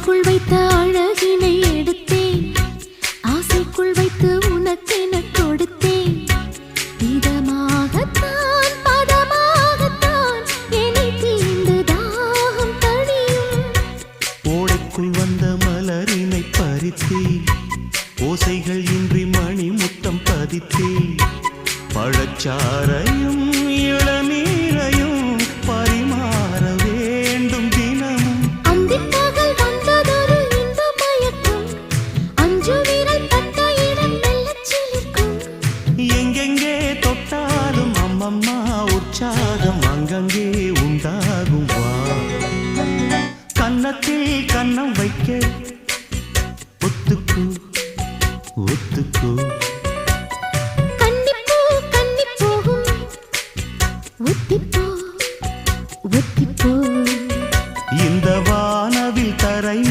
ஆடைக்குள் வைத்த அழகினை எடுத்தேன், ஆசைக்குள் வைத்து உனக்கென கொடுத்தேன். இதமாகத்தான் பதமாகத்தான் என்னை தீண்டு தாகம் தணியும். ஓடைக்குள் வந்த மலரினை பறித்தேன், ஓசைகள் இன்றி மணி முத்தம் பதித்தேன். பழச்சாரையும் இளநீரையும் பரிமாற வேண்டும் தினமும். அந்திப்பகல் வந்ததொரு இன்ப மயக்கம், அஞ்சு விரல் பட்ட இடம் மெல்லச் சிலிர்க்கும். எங்கெங்கே தொட்டாலும் அம்மம்மா உற்சாகம் அங்கங்கே உண்டாகும். வா கன்னத்தில் கன்னம் வைக்க ஒத்துக்கு